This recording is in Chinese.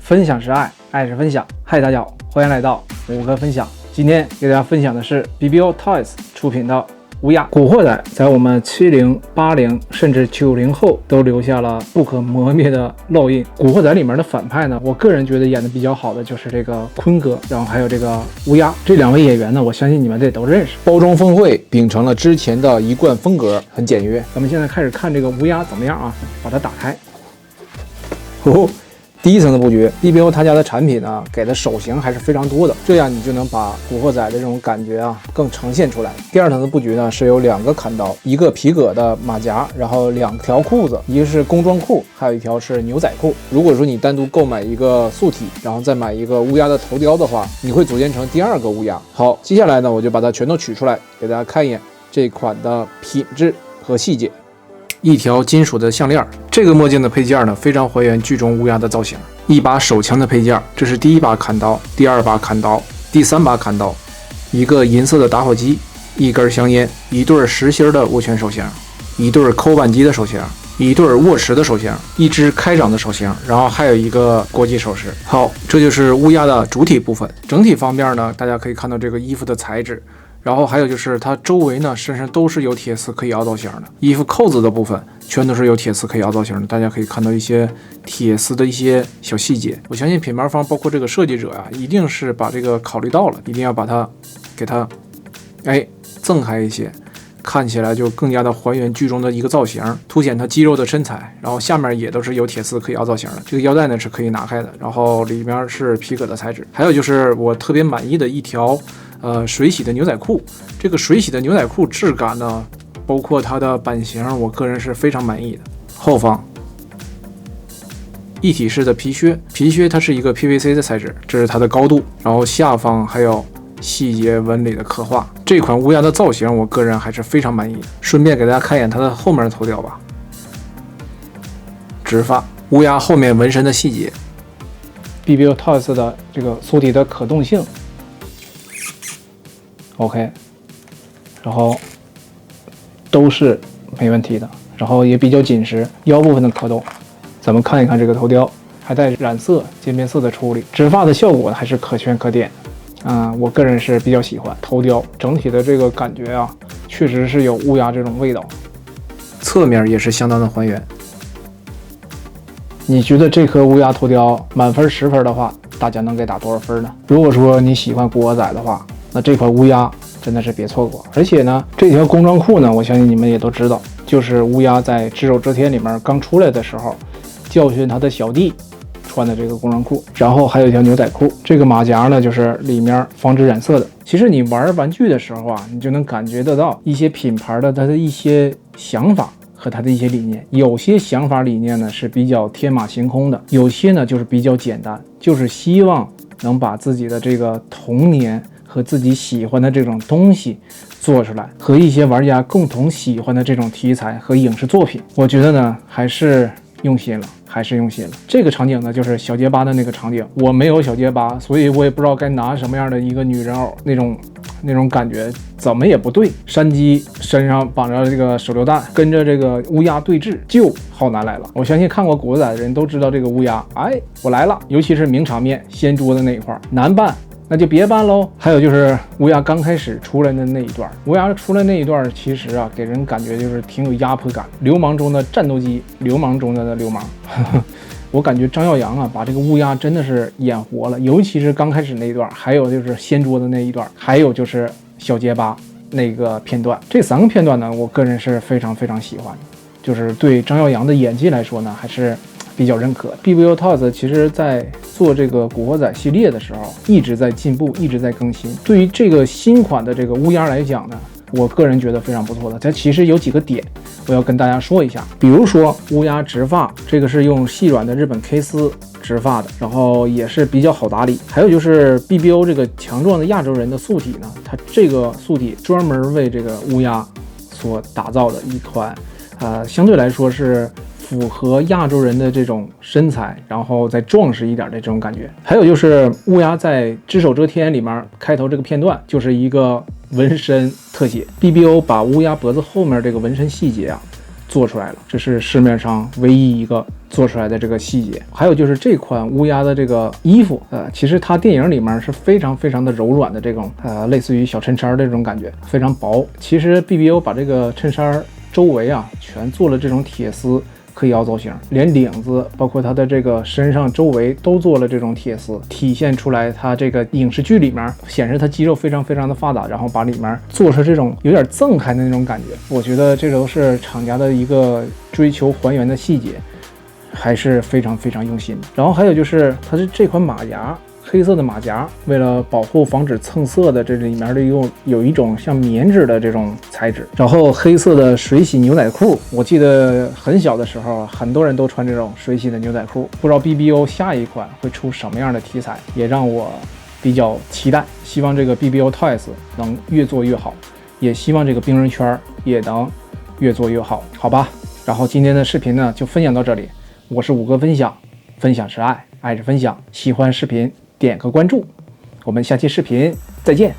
分享是爱，爱是分享。嗨，大家好，欢迎来到五哥分享。今天给大家分享的是 BBO Toys 出品的乌鸦古惑仔，在我们70、80甚至90后都留下了不可磨灭的烙印。古惑仔里面的反派呢，我个人觉得演的比较好的就是这个坤哥，然后还有这个乌鸦。这两位演员呢，我相信你们这都认识。包装峰会秉承了之前的一贯风格，很简约。咱们现在开始看这个乌鸦怎么样啊？把它打开。第一层的布局 ，BBO 他家的产品呢，给的手型还是非常多的，这样你就能把古惑仔的这种感觉啊更呈现出来。第二层的布局呢，是有2个砍刀，一个皮革的马甲，然后2条裤子，一个是工装裤，还有一条是牛仔裤。如果说你单独购买一个素体，然后再买一个乌鸦的头雕的话，你会组建成第2个乌鸦。好，接下来呢，我就把它全都取出来，给大家看一眼这款的品质和细节。一条金属的项链，这个墨镜的配件呢，非常还原剧中乌鸦的造型。一把手枪的配件，这是第1把砍刀，第2把砍刀，第3把砍刀，一个银色的打火机，一根香烟，一对实心的握拳手枪，一对扣扳机的手枪，一对握持的手枪，一只开掌的手枪，然后还有一个国际手势。好，这就是乌鸦的主体部分。整体方面呢，大家可以看到这个衣服的材质。然后还有就是它周围呢，身上都是有铁丝可以凹造型的，衣服扣子的部分全都是有铁丝可以凹造型的，大家可以看到一些铁丝的一些小细节。我相信品牌方包括这个设计者啊，一定是把这个考虑到了，一定要把它给它赠开一些，看起来就更加的还原剧中的一个造型，凸显它肌肉的身材。然后下面也都是有铁丝可以凹造型的，这个腰带呢是可以拿开的，然后里面是皮革的材质。还有就是我特别满意的一条水洗的牛仔裤，这个水洗的牛仔裤质感呢，包括它的版型，我个人是非常满意的。后方一体式的皮靴，皮靴它是一个 PVC 的材质，这是它的高度，然后下方还有细节纹理的刻画。这款乌鸦的造型，我个人还是非常满意的。顺便给大家看一眼它的后面的头雕吧，直发，乌鸦后面纹身的细节 BBO Toys 的这个素体的可动性。OK， 然后都是没问题的，然后也比较紧实，腰部分的可动。咱们看一看这个头雕，还带染色、渐变色的处理，直发的效果还是可圈可点。我个人是比较喜欢头雕，整体的这个感觉啊，确实是有乌鸦这种味道。侧面也是相当的还原。你觉得这颗乌鸦头雕满分10分的话，大家能给打多少分呢？如果说你喜欢古惑仔的话，那这款乌鸦真的是别错过。而且呢，这条工装裤呢，我相信你们也都知道，就是乌鸦在《只手遮天》里面刚出来的时候，教训他的小弟穿的这个工装裤。然后还有一条牛仔裤，这个马甲呢，就是里面防止染色的。其实你玩玩具的时候啊，你就能感觉得到一些品牌的它的一些想法和它的一些理念。有些想法理念呢是比较天马行空的，有些呢就是比较简单，就是希望能把自己的这个童年和自己喜欢的这种东西做出来，和一些玩家共同喜欢的这种题材和影视作品，我觉得呢还是用心了。这个场景呢，就是小结巴的那个场景。我没有小结巴，所以我也不知道该拿什么样的一个女人偶，那种感觉怎么也不对。山鸡身上绑着这个手榴弹，跟着这个乌鸦对峙，就浩南来了。我相信看过古惑仔的人都知道这个乌鸦，我来了。尤其是名场面掀桌的那一块，难办那就别办喽。还有就是乌鸦刚开始出来的那一段，乌鸦出来那一段，其实啊，给人感觉就是挺有压迫感，流氓中的战斗机，流氓中的流氓。我感觉张耀扬啊，把这个乌鸦真的是演活了，尤其是刚开始那一段，还有就是掀桌的那一段，还有就是小结巴那个片段，这3个片段呢，我个人是非常非常喜欢的，就是对张耀扬的演技来说呢，还是比较认可的。BBO Toys 其实在做这个古惑仔系列的时候，一直在进步，一直在更新。对于这个新款的这个乌鸦来讲呢，我个人觉得非常不错的。它其实有几个点我要跟大家说一下，比如说乌鸦直发，这个是用细软的日本 K 丝直发的，然后也是比较好打理。还有就是 BBO 这个强壮的亚洲人的素体呢，它这个素体专门为这个乌鸦所打造的一款相对来说是符合亚洲人的这种身材，然后再壮实一点的这种感觉。还有就是乌鸦在《只手遮天》里面开头这个片段，就是一个纹身特写。BBO 把乌鸦脖子后面这个纹身细节啊，做出来了，这是市面上唯一一个做出来的这个细节。还有就是这款乌鸦的这个衣服，其实它电影里面是非常非常的柔软的这种，类似于小衬衫的这种感觉，非常薄。其实 BBO 把这个衬衫周围啊全做了这种铁丝刻意凹造型，连领子包括它的这个身上周围都做了这种铁丝，体现出来它这个影视剧里面显示它肌肉非常非常的发达，然后把里面做出这种有点锃开的那种感觉。我觉得这都是厂家的一个追求还原的细节，还是非常非常用心的。然后还有就是它是这款马甲，黑色的马甲，为了保护防止蹭色的，这里面的有一种像棉质的这种材质。然后黑色的水洗牛仔裤，我记得很小的时候很多人都穿这种水洗的牛仔裤，不知道 BBO 下一款会出什么样的题材，也让我比较期待。希望这个 BBO Toys 能越做越好，也希望这个冰人圈也能越做越好，好吧？然后今天的视频呢就分享到这里，我是五哥分享，分享是爱，爱是分享，喜欢视频点个关注，我们下期视频再见。